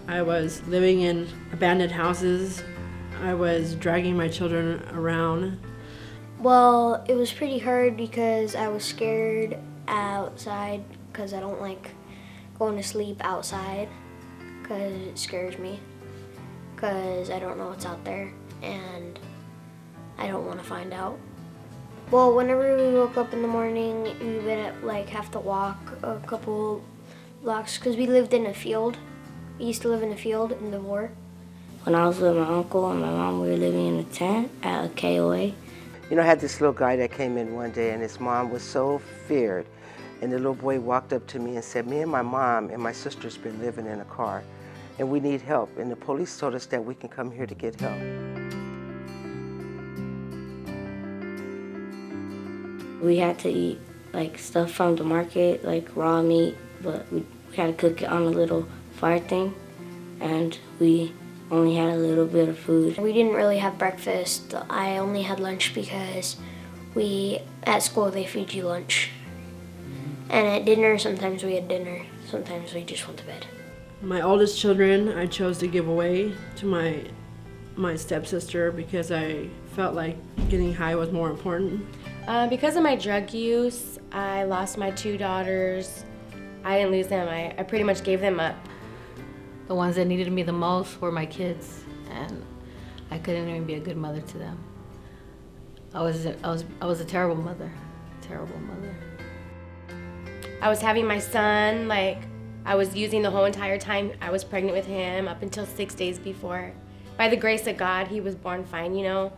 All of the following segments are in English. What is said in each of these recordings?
I was living in abandoned houses. I was dragging my children around. Well, it was pretty hard because I was scared outside because I don't like going to sleep outside because it scares me because I don't know what's out there and I don't want to find out. Well, whenever we woke up in the morning, we would like have to walk a couple blocks because we lived in a field. We used to live in a field in the war. When I was with my uncle and my mom, we were living in a tent at a KOA. You know, I had this little guy that came in one day and his mom was so feared. And the little boy walked up to me and said, me and my mom and my sister's been living in a car and we need help. And the police told us that we can come here to get help. We had to eat like stuff from the market, like raw meat, but we had to cook it on a little fire thing, and we only had a little bit of food. We didn't really have breakfast. I only had lunch because at school they feed you lunch. And at dinner, sometimes we had dinner, sometimes we just went to bed. My oldest children I chose to give away to my stepsister because I felt like getting high was more important. Because of my drug use, I lost my 2 daughters. I didn't lose them, I pretty much gave them up. The ones that needed me the most were my kids, and I couldn't even be a good mother to them. I was a terrible mother, terrible mother. I was having my son, like, I was using the whole entire time I was pregnant with him up until 6 days before. By the grace of God, he was born fine, you know.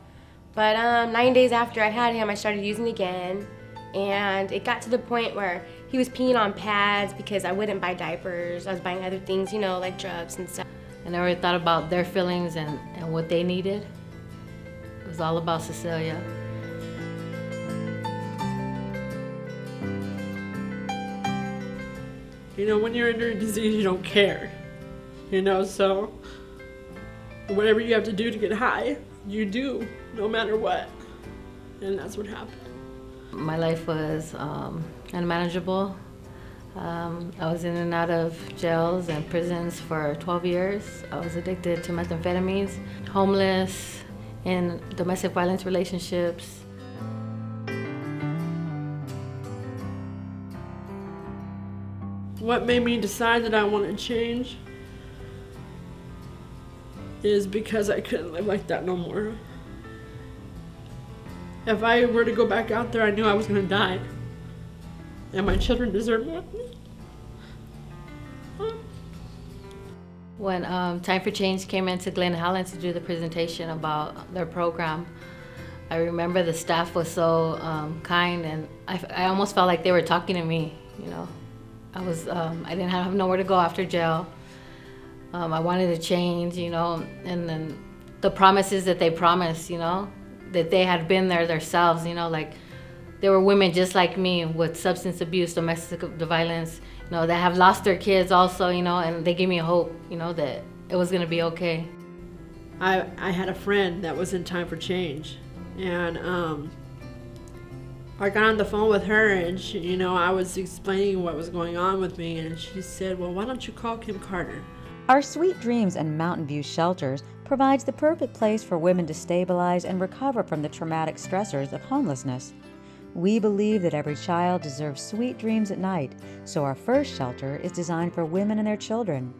But 9 days after I had him, I started using again. And it got to the point where he was peeing on pads because I wouldn't buy diapers. I was buying other things, you know, like drugs and stuff. I never thought about their feelings and what they needed. It was all about Cecilia. You know, when you're under a disease, you don't care. You know, so whatever you have to do to get high, you do, no matter what. And that's what happened. My life was unmanageable. I was in and out of jails and prisons for 12 years. I was addicted to methamphetamines, homeless, in domestic violence relationships. What made me decide that I want to change is because I couldn't live like that no more. If I were to go back out there, I knew I was going to die. And my children deserve more. When Time for Change came into Glen Helen to do the presentation about their program, I remember the staff was so kind, and I almost felt like they were talking to me, you know. I didn't have nowhere to go after jail. I wanted to change, you know, and then the promises that they promised, you know, that they had been there themselves, you know, like there were women just like me with substance abuse, domestic violence, you know, that have lost their kids also, you know, and they gave me hope, you know, that it was gonna be okay. I had a friend that was in Time for Change, and I got on the phone with her, and she, you know, I was explaining what was going on with me, and she said, well, why don't you call Kim Carter? Our Sweet Dreams and Mountain View shelters provides the perfect place for women to stabilize and recover from the traumatic stressors of homelessness. We believe that every child deserves sweet dreams at night, so our first shelter is designed for women and their children.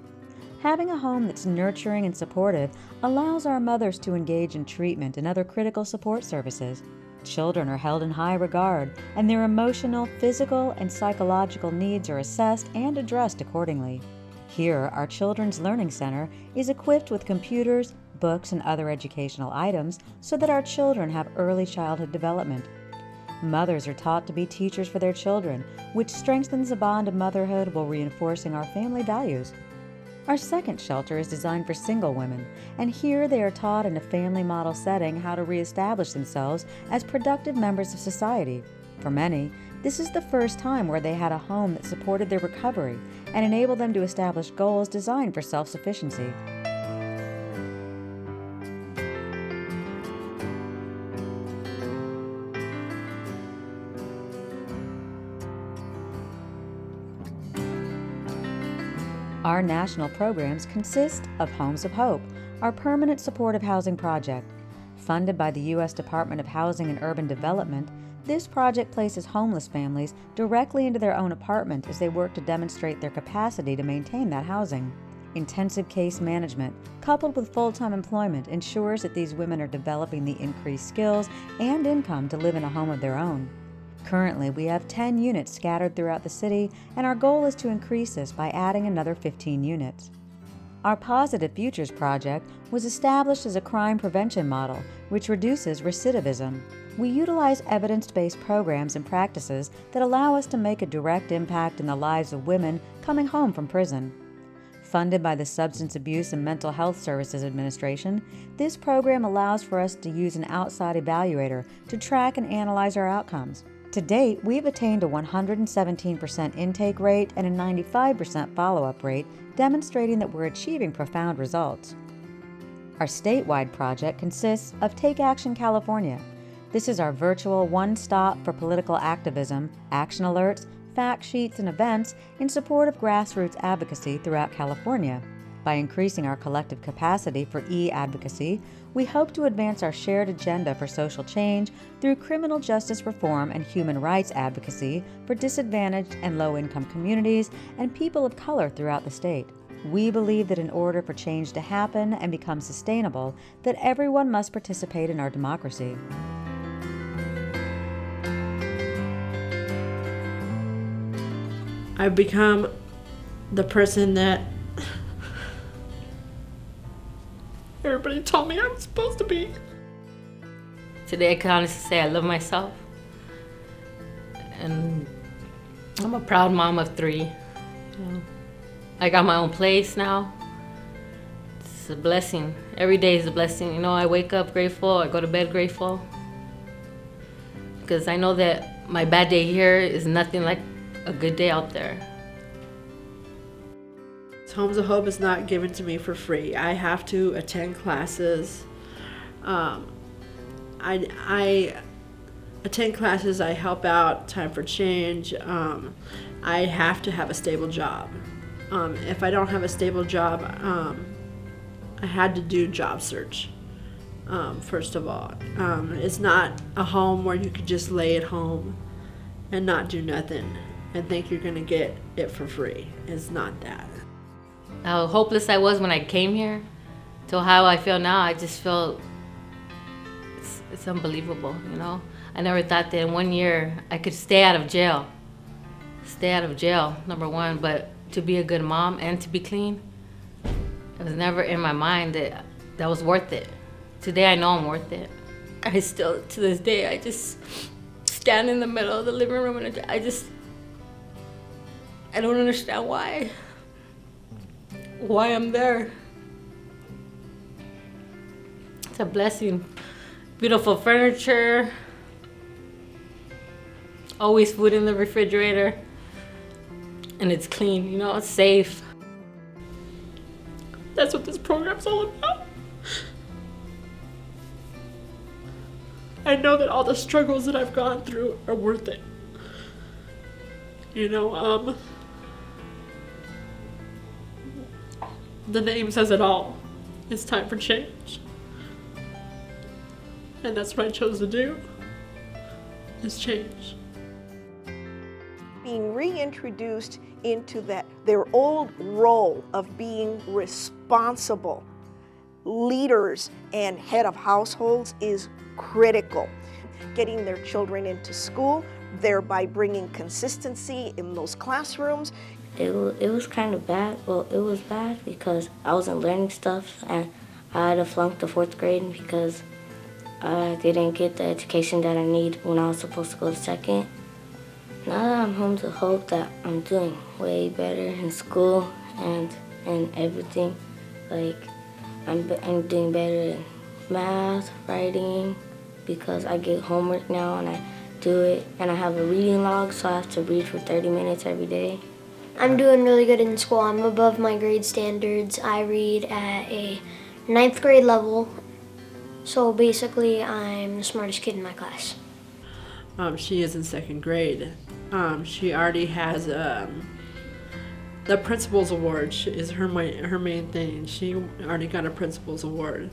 Having a home that's nurturing and supportive allows our mothers to engage in treatment and other critical support services. Children are held in high regard, and their emotional, physical, and psychological needs are assessed and addressed accordingly. Here, our Children's Learning Center is equipped with computers, books, and other educational items so that our children have early childhood development. Mothers are taught to be teachers for their children, which strengthens the bond of motherhood while reinforcing our family values. Our second shelter is designed for single women, and here they are taught in a family model setting how to reestablish themselves as productive members of society. For many, this is the first time where they had a home that supported their recovery and enabled them to establish goals designed for self-sufficiency. Our national programs consist of Homes of Hope, our permanent supportive housing project. Funded by the U.S. Department of Housing and Urban Development, this project places homeless families directly into their own apartment as they work to demonstrate their capacity to maintain that housing. Intensive case management, coupled with full-time employment, ensures that these women are developing the increased skills and income to live in a home of their own. Currently, we have 10 units scattered throughout the city, and our goal is to increase this by adding another 15 units. Our Positive Futures project was established as a crime prevention model, which reduces recidivism. We utilize evidence-based programs and practices that allow us to make a direct impact in the lives of women coming home from prison. Funded by the Substance Abuse and Mental Health Services Administration, this program allows for us to use an outside evaluator to track and analyze our outcomes. To date, we've attained a 117% intake rate and a 95% follow-up rate, demonstrating that we're achieving profound results. Our statewide project consists of Take Action California. This is our virtual one-stop for political activism, action alerts, fact sheets, and events in support of grassroots advocacy throughout California. By increasing our collective capacity for e-advocacy, we hope to advance our shared agenda for social change through criminal justice reform and human rights advocacy for disadvantaged and low-income communities and people of color throughout the state. We believe that in order for change to happen and become sustainable, that everyone must participate in our democracy. I've become the person that everybody told me I was supposed to be. Today I can honestly say I love myself. And I'm a proud mom of 3. You know, I got my own place now. It's a blessing. Every day is a blessing. You know, I wake up grateful, I go to bed grateful. Because I know that my bad day here is nothing like a good day out there. Homes of Hope is not given to me for free. I have to attend classes. I attend classes, I help out, Time for Change. I have to have a stable job. If I don't have a stable job, I had to do job search, first of all. It's not a home where you could just lay at home and not do nothing and think you're gonna get it for free. It's not that. How hopeless I was when I came here to how I feel now, I just feel it's unbelievable, you know? I never thought that in 1 year I could stay out of jail. Stay out of jail, number one, but to be a good mom and to be clean, it was never in my mind that that was worth it. Today I know I'm worth it. I still, to this day, I just stand in the middle of the living room and I don't understand why I'm there. It's a blessing. Beautiful furniture, always food in the refrigerator, and it's clean, you know, it's safe. That's what this program's all about. I know that all the struggles that I've gone through are worth it. You know, the name says it all. It's time for change. And that's what I chose to do, is change. Being reintroduced into their old role of being responsible leaders and head of households is critical. Getting their children into school, thereby bringing consistency in those classrooms. It was kind of bad. Well, it was bad because I wasn't learning stuff, and I had to flunk the 4th grade because I didn't get the education that I need when I was supposed to go to 2nd. Now that I'm home to hope that I'm doing way better in school and everything. Like, I'm doing better in math, writing, because I get homework now and I do it. And I have a reading log, so I have to read for 30 minutes every day. I'm doing really good in school. I'm above my grade standards. I read at a 9th grade level. So basically, I'm the smartest kid in my class. She is in 2nd grade. She already has The Principal's Award is her main thing. She already got a Principal's Award.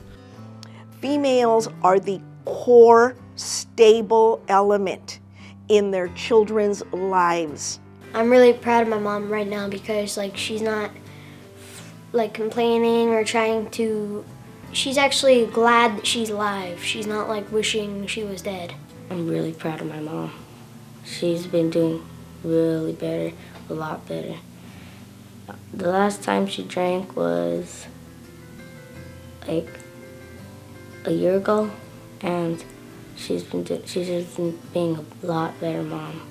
Females are the core, stable element in their children's lives. I'm really proud of my mom right now because like she's not like complaining or trying to, she's actually glad that she's alive. She's not like wishing she was dead. I'm really proud of my mom. She's been doing really better, a lot better. The last time she drank was like a year ago, and she's just been being a lot better mom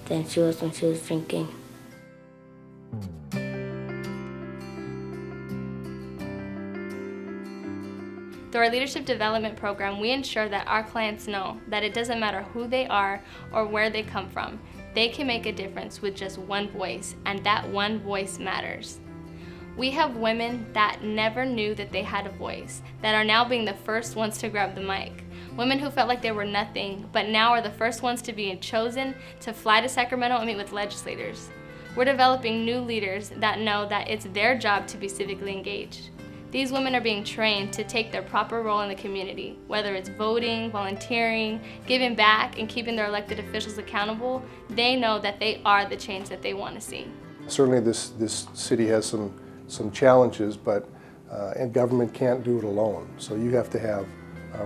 than she was when she was drinking. Through our leadership development program, we ensure that our clients know that it doesn't matter who they are or where they come from. They can make a difference with just one voice, and that one voice matters. We have women that never knew that they had a voice, that are now being the first ones to grab the mic. Women who felt like they were nothing, but now are the first ones to be chosen to fly to Sacramento and meet with legislators. We're developing new leaders that know that it's their job to be civically engaged. These women are being trained to take their proper role in the community, whether it's voting, volunteering, giving back, and keeping their elected officials accountable. They know that they are the change that they want to see. Certainly this city has some challenges, but and government can't do it alone. So you have to have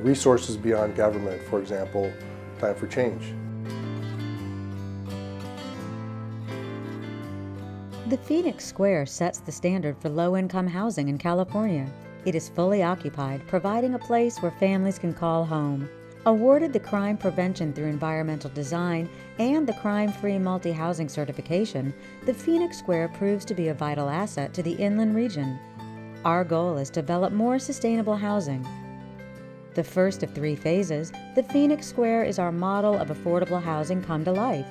resources beyond government, for example, Time for Change. The Phoenix Square sets the standard for low-income housing in California. It is fully occupied, providing a place where families can call home. Awarded the Crime Prevention through Environmental Design and the Crime-Free Multi-Housing Certification, the Phoenix Square proves to be a vital asset to the inland region. Our goal is to develop more sustainable housing. The first of 3 phases, the Phoenix Square is our model of affordable housing come to life.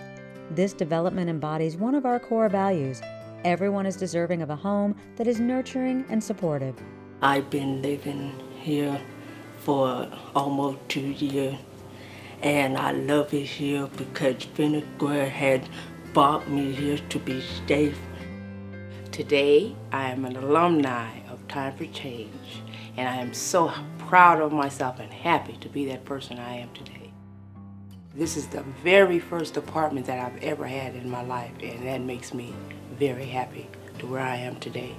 This development embodies one of our core values. Everyone is deserving of a home that is nurturing and supportive. I've been living here for almost 2 years, and I love it here because Phoenix Square had brought me here to be safe. Today, I am an alumni of Time for Change, and I am so proud of myself and happy to be that person I am today. This is the very first apartment that I've ever had in my life, and that makes me very happy to where I am today.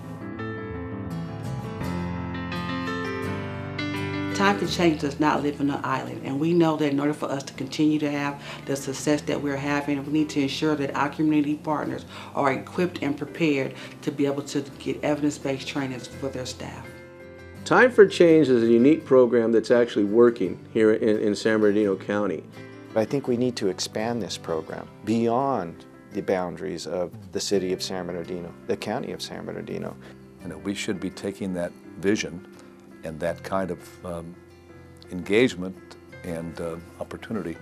Time for Change does not live on an island, and we know that in order for us to continue to have the success that we're having, we need to ensure that our community partners are equipped and prepared to be able to get evidence-based trainings for their staff. Time for Change is a unique program that's actually working here in San Bernardino County. I think we need to expand this program beyond the boundaries of the city of San Bernardino, the county of San Bernardino. We should be taking that vision and that kind of engagement and opportunity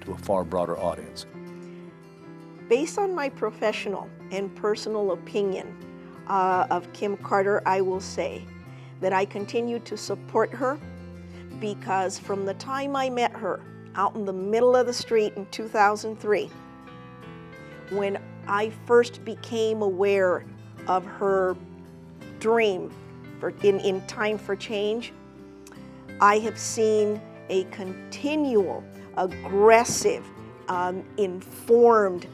to a far broader audience. Based on my professional and personal opinion of Kim Carter, I will say that I continue to support her because from the time I met her out in the middle of the street in 2003, when I first became aware of her dream in Time for Change, I have seen a continual, aggressive, informed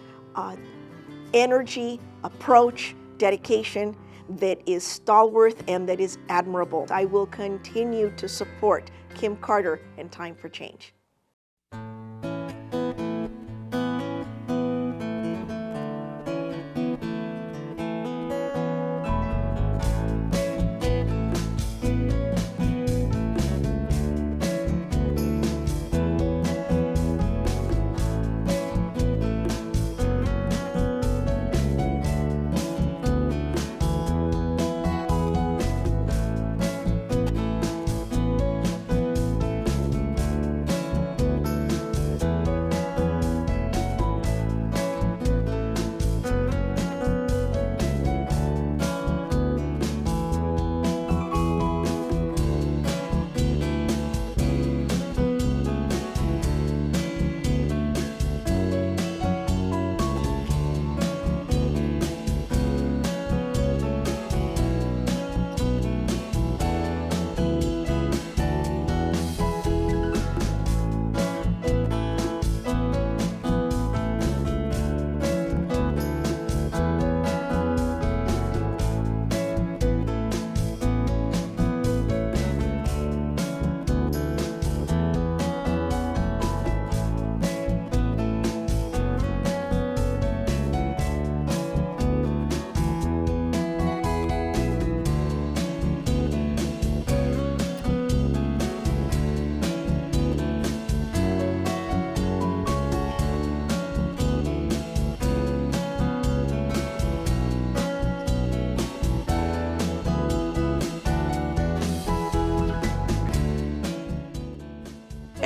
energy, approach, dedication that is stalwart and that is admirable. I will continue to support Kim Carter and Time for Change.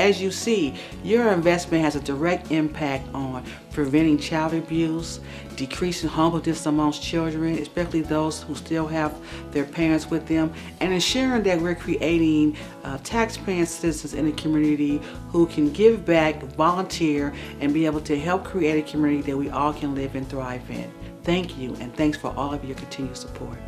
as you see, your investment has a direct impact on preventing child abuse, decreasing homelessness amongst children, especially those who still have their parents with them, and ensuring that we're creating tax-paying citizens in the community who can give back, volunteer, and be able to help create a community that we all can live and thrive in. Thank you, and thanks for all of your continued support.